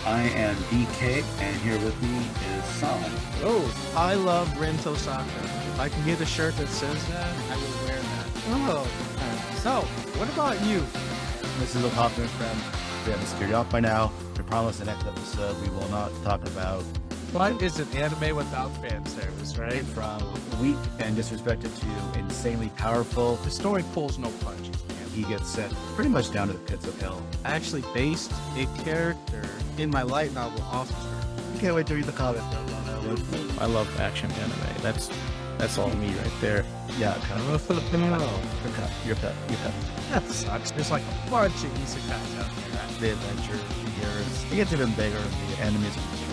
I am DK, and here with me is Sam. Oh, I love Rento Saka. If I can get a shirt that says that, I will wear that. Oh, so what about you? This is Otaku and Friends. We have this figured out by now. We promise the next episode we will not talk about What is an anime without fan service, right? from weak and disrespected to insanely powerful. The story pulls no punches. And he gets sent pretty much down to the pits of hell. I actually based a character in my light novel off of her. I can't wait to read the comic. I love action anime. That's all me right there. Yeah, kind of. Filipino. Your pet. That sucks. There's like a bunch of isekais out there. The adventure here is, it gets even bigger and the enemies are stronger.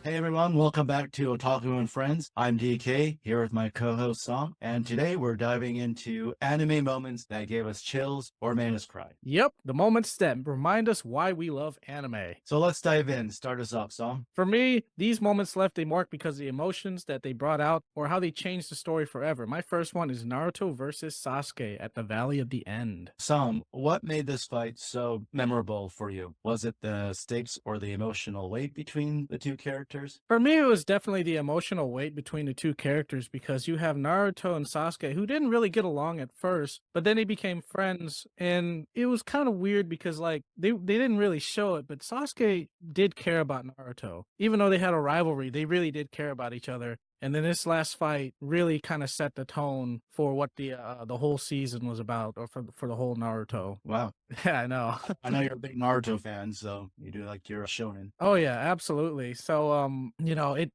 Hey everyone, welcome back to Otaku and Friends. I'm DK, here with my co-host Song, and today we're diving into anime moments that gave us chills or made us cry. Yep, the moments that remind us why we love anime. So let's dive in. Start us off, Song. For me, these moments left a mark because of the emotions that they brought out or how they changed the story forever. My first one is Naruto versus Sasuke at the Valley of the End. Song, what made this fight so memorable for you? Was it the stakes or the emotional weight between the two characters? For me, it was definitely the emotional weight between the two characters because you have Naruto and Sasuke who didn't really get along at first, but then they became friends. And it was kind of weird because like they didn't really show it, but Sasuke did care about Naruto. Even though they had a rivalry, they really did care about each other. And then this last fight really kind of set the tone for what the whole season was about, or for the whole Naruto. Wow. Yeah, I know. I know you're a big Naruto fan, so you do like your shonen. Oh yeah, absolutely. So it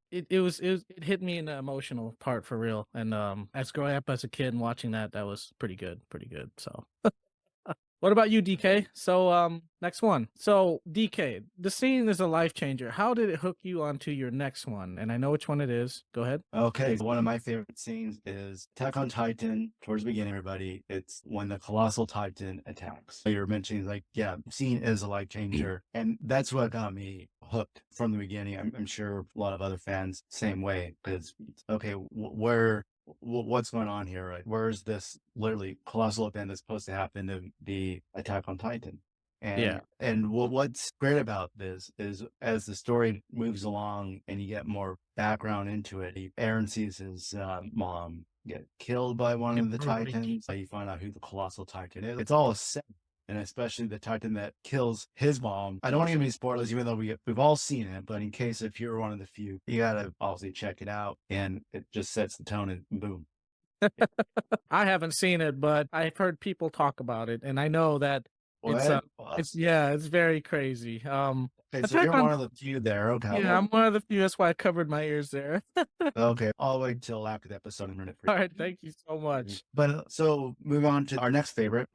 hit me in the emotional part for real. And as growing up as a kid and watching that was pretty good. So what about you, DK? So next one. So DK, the scene is a life changer. How did it hook you onto your next one? And I know which one it is. Go ahead. Okay, one of my favorite scenes is Attack on Titan. Towards the beginning, everybody, it's when the Colossal Titan attacks. So you're mentioning, like, yeah, scene is a life changer. And that's what got me hooked from the beginning. I'm sure a lot of other fans, same way. Because, okay, what's going on here, right? Where is this literally colossal event that's supposed to happen to be Attack on Titan? And what's great about this is as the story moves along and you get more background into it, Aaron sees his mom get killed by one of the Titans. You find out who the Colossal Titan is. It's all a set. And especially the Titan that kills his mom. I don't want to give any spoilers, even though we've all seen it. But in case if you're one of the few, you gotta obviously check it out, and it just sets the tone and boom. I haven't seen it, but I've heard people talk about it, and I know that it's very crazy. Okay, so you're one of the few there. Okay. Yeah, I'm one of the few. That's why I covered my ears there. Okay, I'll wait till after the episode and run it for you. All right, thank you so much. But so move on to our next favorite,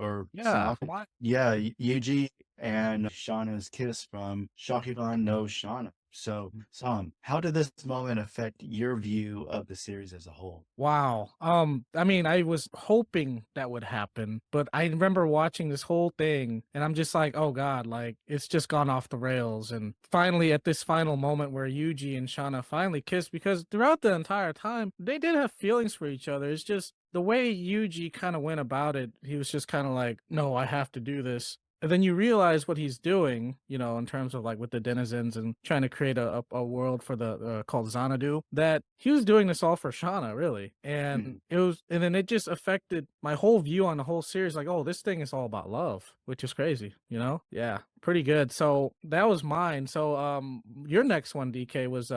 Yuji and Shana's kiss from Shakugan no Shana. So, Sam, how did this moment affect your view of the series as a whole? Wow. I mean, I was hoping that would happen, but I remember watching this whole thing and I'm just like, oh God, like it's just gone off the rails. And finally at this final moment where Yuji and Shana finally kissed, because throughout the entire time, they did have feelings for each other. It's just the way Yuji kind of went about it. He was just kind of like, no, I have to do this. And then you realize what he's doing, in terms of like with the denizens and trying to create a world for the called Xanadu, that he was doing this all for Shana, really. And and then it just affected my whole view on the whole series. Like, oh, this thing is all about love, which is crazy, Yeah, pretty good. So that was mine. So your next one, DK, was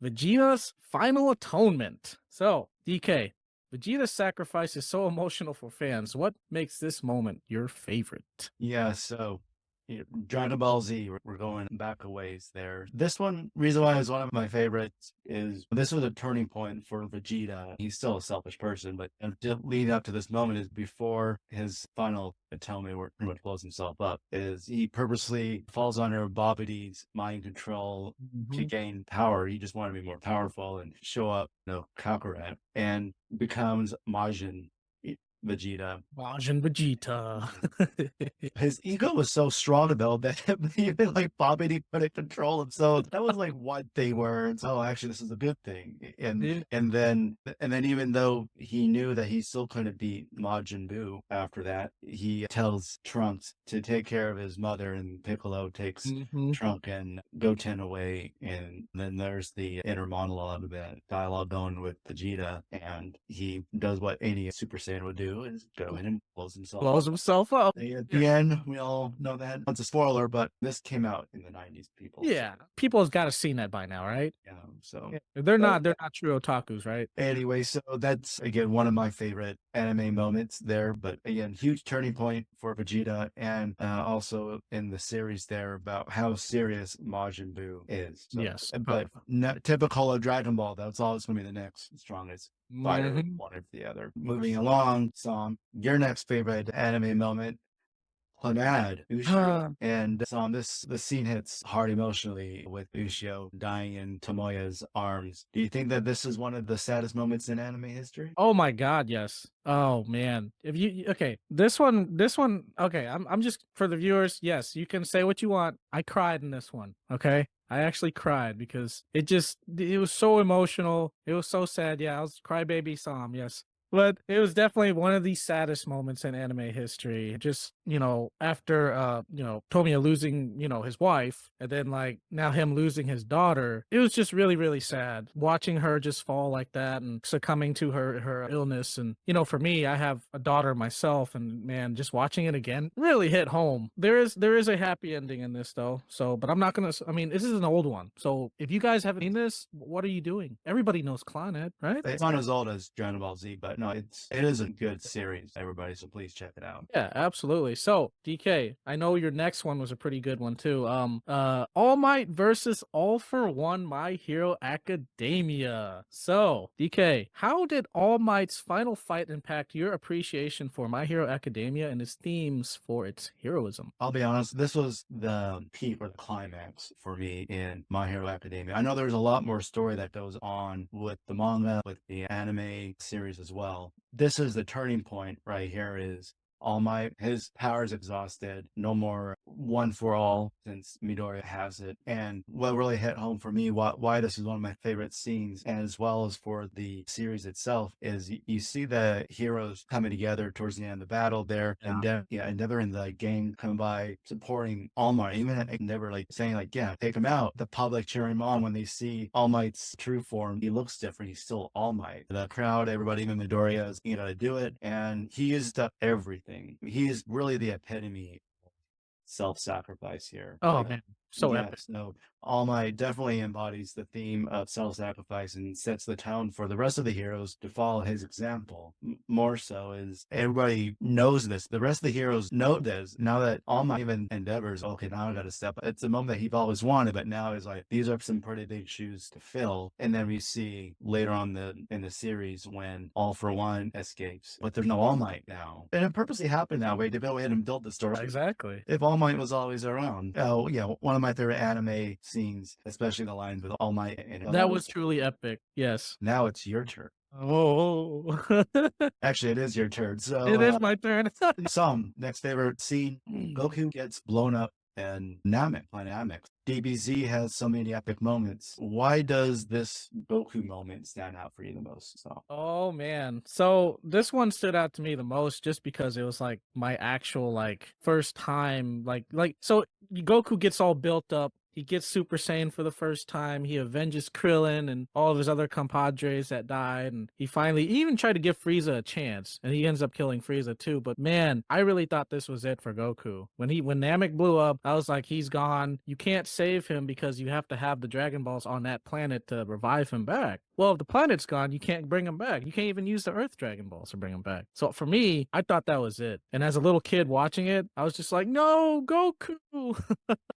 Vegeta's final atonement. So DK, Vegeta's sacrifice is so emotional for fans. What makes this moment your favorite? Yeah, so Dragon Ball Z, we're going back a ways there. This one, reason why it's one of my favorites is this was a turning point for Vegeta. He's still a selfish person, but leading up to this moment is before his final atonement, where he blows himself up, is he purposely falls under Babidi's mind control to gain power. He just wanted to be more powerful and show up, Kakarot, and becomes Majin. Vegeta. Majin Vegeta. His ego was so strong though that even like Bobby he couldn't control him. So that was like what they were. So actually, this is a good thing. Yeah. And then even though he knew that he still couldn't beat Majin Buu after that, he tells Trunks to take care of his mother, and Piccolo takes Mhm. Trunk and Goten away. And then there's the inner monologue of that dialogue going with Vegeta, and he does what any Super Saiyan would do, is go in and blows himself Blows up. himself up. At the end, we all know that. It's a spoiler, but this came out in the 90s, people. Yeah, people has got to seen that by now, right? Yeah, so They're not true otakus, right? anyway, so that's again one of my favorite anime moments there. But again, huge turning point for Vegeta, and also in the series there about how serious Majin Buu is. So, Yes. but typical of Dragon Ball, that's always going to be the next strongest fighter, Mhm. one or the other. Moving along, Sam, your next favorite anime moment. Clannad, Ushio, and the scene hits hard emotionally with Ushio dying in Tomoya's arms. Do you think that this is one of the saddest moments in anime history? Oh my God, yes. Oh man. If you okay, this one, okay, I'm just for the viewers, yes, you can say what you want. I cried in this one, okay? I actually cried because it was so emotional. It was so sad. Yeah, I was crybaby Sam, yes. But it was definitely one of the saddest moments in anime history. Just, after Tomiya losing, his wife, and then like now him losing his daughter, it was just really, really sad watching her just fall like that and succumbing to her illness. And for me, I have a daughter myself, and man, just watching it again really hit home. There is a happy ending in this though. So, but I'm not gonna. I mean, this is an old one. So if you guys haven't seen this, what are you doing? Everybody knows Clannad, right? It's not as old as Dragon Ball Z, but no, it is a good series, everybody. So please check it out. Yeah, absolutely. So, DK, I know your next one was a pretty good one too. All Might versus All for One My Hero Academia. So, DK, how did All Might's final fight impact your appreciation for My Hero Academia and its themes for its heroism? I'll be honest, this was the peak or the climax for me in My Hero Academia. I know there's a lot more story that goes on with the manga, with the anime series as well. This is the turning point right here. Is All Might, his powers exhausted, no more one for all since Midoriya has it. And what really hit home for me, why this is one of my favorite scenes, as well as for the series itself, is you see the heroes coming together towards the end of the battle there, and Endeavor and the gang come by supporting All Might, even Endeavor like saying like, yeah, take him out. The public cheering him on when they see All Might's true form. He looks different. He's still All Might. The crowd, everybody, even Midoriya is to do it, and he is everything. He is really the epitome of self-sacrifice here. Oh man, so epic. No, All Might definitely embodies the theme of self-sacrifice and sets the tone for the rest of the heroes to follow his example. More so is everybody knows this. The rest of the heroes know this. Now that All Might even endeavors, okay, now I got to step up. It's a moment that he's always wanted, but now it's like, these are some pretty big shoes to fill. And then we see later on in the series when All for One escapes, but there's no All Might now. And it purposely happened that way to go ahead and build the story. Exactly. If All Might was always around. Oh, yeah, one of my favorite anime scenes, especially the lines with All Might. And That was truly epic. Yes. Now it's your turn. Oh, Actually, it is your turn. So it is my turn. Some next favorite scene: Goku gets blown up and Namek, planet Namek. DBZ has so many epic moments. Why does this Goku moment stand out for you the most? So, Oh man. So this one stood out to me the most just because it was like my actual like first time like so Goku gets all built up. He gets Super Saiyan for the first time. He avenges Krillin and all of his other compadres that died. And he even tried to give Frieza a chance. And he ends up killing Frieza too. But man, I really thought this was it for Goku. When Namek blew up, I was like, he's gone. You can't save him because you have to have the Dragon Balls on that planet to revive him back. Well, if the planet's gone, you can't bring him back. You can't even use the Earth Dragon Balls to bring him back. So for me, I thought that was it. And as a little kid watching it, I was just like, no, Goku.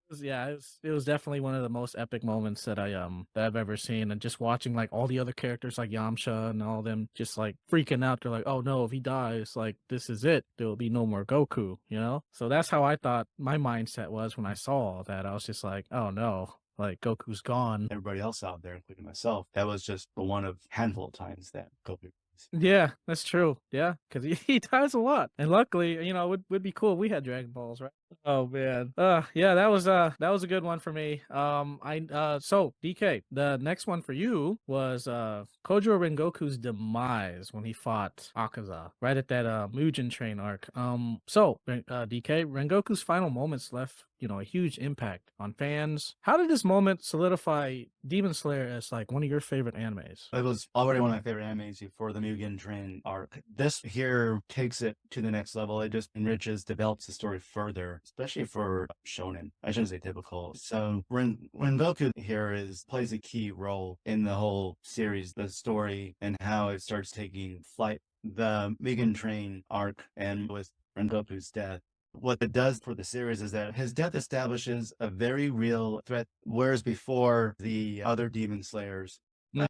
It was definitely one of the most epic moments that I've ever seen. And just watching like all the other characters like Yamcha and all them just like freaking out. They're like, oh no, if he dies, like this is it. There will be no more Goku, So that's how I thought my mindset was when I saw that. I was just like, oh no. Like Goku's gone. everybody else out there, including myself, that was just the one of handful of times that Goku Yeah, that's true. Yeah, because he dies a lot, and luckily, would be cool if we had Dragon Balls, right? Oh man, yeah, that was a good one for me. So DK, the next one for you was Kojiro Rengoku's demise when he fought Akaza right at that Mugen Train arc. DK, Rengoku's final moments left a huge impact on fans. How did this moment solidify Demon Slayer as like one of your favorite animes? It was already one of my favorite animes before the Mugen Train arc. This here takes it to the next level. It just enriches, develops the story further, especially for shonen. I shouldn't say typical. So Rengoku here plays a key role in the whole series, the story, and how it starts taking flight. The Mugen Train arc and with Rengoku's death, what it does for the series is that his death establishes a very real threat, whereas before the other demon slayers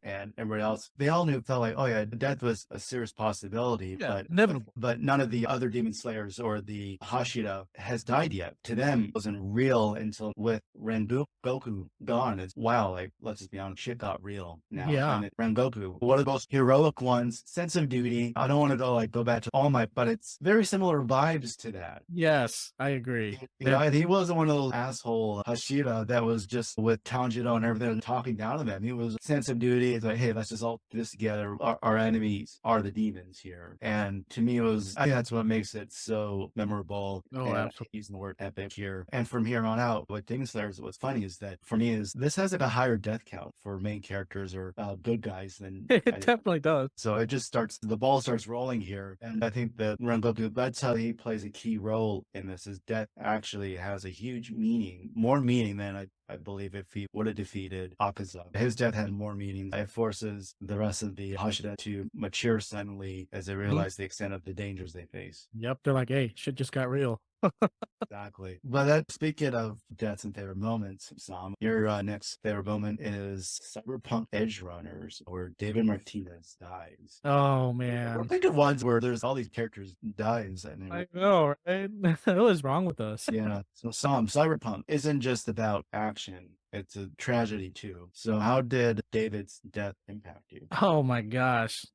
and everybody else, they all felt like, oh yeah, death was a serious possibility, Yeah, inevitable. but none of the other demon slayers or the Hashira has died yet. To them, it wasn't real until with Rengoku gone. It's wow, like let's just be honest, shit got real now. Yeah. And Rengoku, one of the most heroic ones, sense of duty. I don't want to go back to All Might, but it's very similar vibes to that. Yes, I agree. He wasn't one of those asshole Hashira that was just with Tanjiro and everything talking down to them. He was a sense of duty. It's like, hey, let's just all do this together. Our enemies are the demons here. And to me, I think that's what makes it so memorable. Oh, absolutely. Using the word epic here. And from here on out, what Demon Slayer is, what's funny is that for me is this has like a higher death count for main characters or good guys than It definitely does. so it just the ball starts rolling here. And I think that Rengoku, that's how he plays a key role in this. His death actually has a huge meaning, more meaning than I believe if he would have defeated Akaza. His death had more meaning. It forces the rest of the Hashira to mature suddenly as they realize the extent of the dangers they face. Yep, they're like, hey, shit just got real. Exactly. But speaking of deaths and favorite moments, Sam, your next favorite moment is Cyberpunk Edgerunners, where David Martinez dies. Oh man, We're thinking ones where there's all these characters dies. I know, right? What is wrong with us? Yeah. So Sam, Cyberpunk isn't just about action. It's a tragedy too. So how did David's death impact you? Oh my gosh.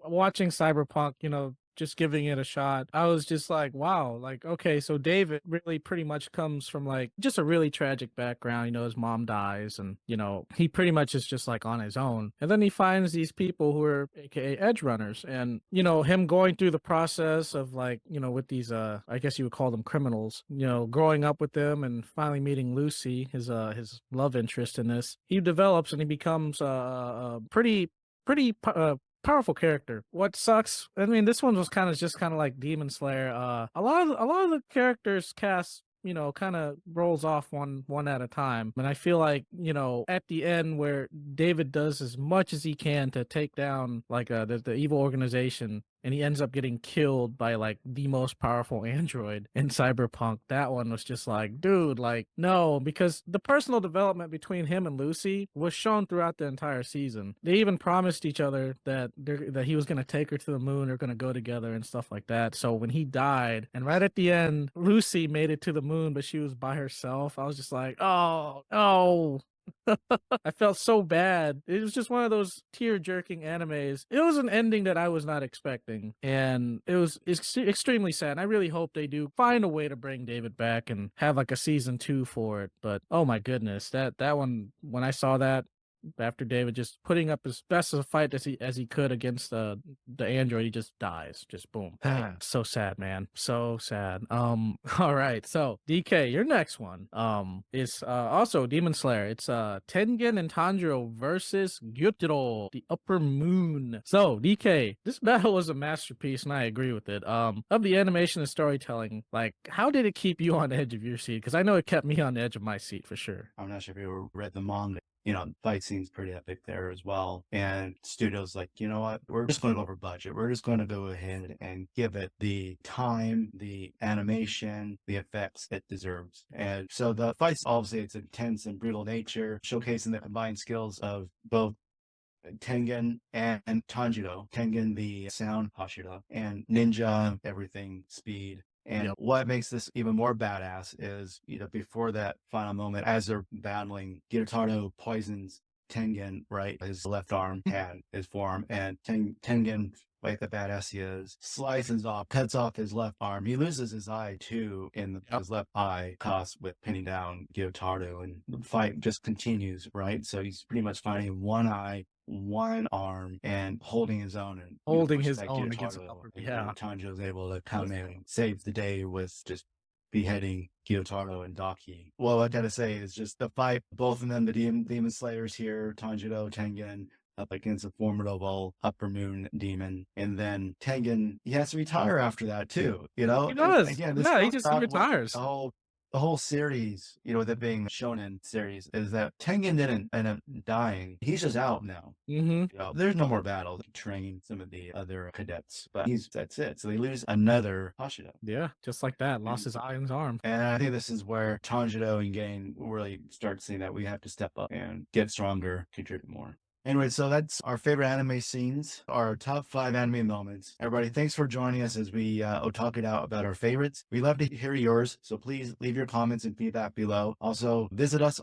Watching Cyberpunk, just giving it a shot, I was just like, wow, like, okay, so David really pretty much comes from like just a really tragic background. His mom dies and, he pretty much is just like on his own. And then he finds these people who are AKA Edgerunners and, him going through the process of like, with these, I guess you would call them criminals, growing up with them and finally meeting Lucy, his love interest in this, he develops and he becomes a pretty powerful character. What sucks, I mean, this one was kind of like Demon Slayer. A lot of the characters cast kind of rolls off one at a time. And I feel like, at the end where David does as much as he can to take down like the evil organization, and he ends up getting killed by like the most powerful android in Cyberpunk. That one was just like, dude, like, no, because the personal development between him and Lucy was shown throughout the entire season. They even promised each other that he was going to take her to the moon, they're going to go together and stuff like that. So when he died, and right at the end, Lucy made it to the moon, but she was by herself, I was just like, oh, no. I felt so bad. It was just one of those tear-jerking animes. It was an ending that I was not expecting, and it's extremely sad. I really hope they do find a way to bring David back and have like a season 2 for it. But oh my goodness, that one, when I saw that, after David just putting up his best of a fight as he could against the android, he just dies. Just boom. So sad, man. So sad. All right. So DK, your next one is also Demon Slayer. It's Tengen and Tanjiro versus Gyotaro, the Upper Moon. So DK, this battle was a masterpiece, and I agree with it. Of the animation and storytelling, like, how did it keep you on the edge of your seat? Because I know it kept me on the edge of my seat for sure. I'm not sure if you ever read the manga. Fight scene's pretty epic there as well. And studio's like, you know what? We're just going to go over budget. We're just going to go ahead and give it the time, the animation, the effects it deserves. And so the fights, obviously, it's intense and brutal nature, showcasing the combined skills of both Tengen and Tanjiro. Tengen, the sound Hashira, and ninja, everything, speed. And what makes this even more badass is, before that final moment, as they're battling, Gyotaro poisons Tengen, right? His left arm had his forearm, and Tengen, like the badass he is, slices off, cuts off his left arm. He loses his eye too, in his left eye, cost with pinning down Gyotaro, and the fight just continues, right? So he's pretty much fighting one eye, one arm, and holding his own, and Holding push his back own against the Gyotaro. upper. And Yeah. Tanjiro's able to come in and save the day with just beheading Gyotaro and Daki. Well, I gotta say is just the fight, both of them, the demon slayers here, Tanjiro, Tengen, up against a formidable upper moon demon. And then Tengen, he has to retire after that too, you know? He does. And again, this Yeah, he goes just back with retires. the whole series, you know, with it being a shonen series, is that Tengen didn't end up dying. He's just out now. Mm-hmm. You know, there's no more battles to train some of the other cadets, but that's it. So they lose another Hashira. Yeah, just like that. Lost his eye and his arm. And I think this is where Tanjiro and Gain really start seeing that we have to step up and get stronger, contribute more. Anyway, so that's our favorite anime scenes, our top 5 anime moments. Everybody, thanks for joining us as we otaku'd out about our favorites. We love to hear yours, so please leave your comments and feedback below. Also, visit us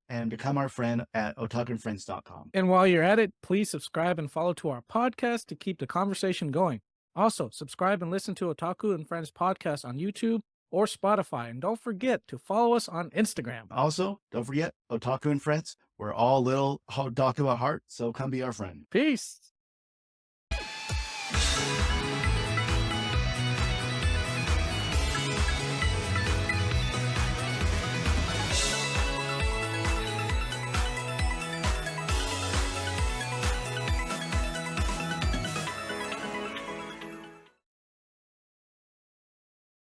and become our friend at otakuandfriends.com. And while you're at it, please subscribe and follow to our podcast to keep the conversation going. Also, subscribe and listen to Otaku and Friends podcast on YouTube or Spotify. And don't forget to follow us on Instagram. Also, don't forget, Otaku and Friends, we're all little otaku at heart, so come be our friend. Peace.